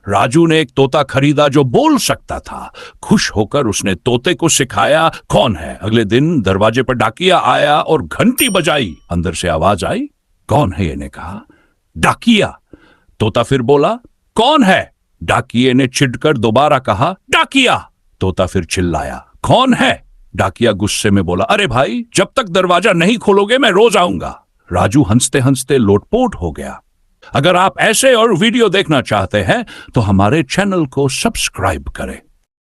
राजू ने एक तोता खरीदा जो बोल सकता था। खुश होकर उसने तोते को सिखाया कौन है। अगले दिन दरवाजे पर डाकिया आया और घंटी बजाई। अंदर से आवाज आई, कौन है? ये ने कहा, डाकिया। तोता फिर बोला, कौन है? डाकिये ने चिढ़कर दोबारा कहा, डाकिया। तोता फिर चिल्लाया, कौन है? डाकिया गुस्से में बोला, अरे भाई, जब तक दरवाजा नहीं खोलोगे मैं रोज आऊंगा। राजू हंसते हंसते लोटपोट हो गया। अगर आप ऐसे और वीडियो देखना चाहते हैं तो हमारे चैनल को सब्सक्राइब करें।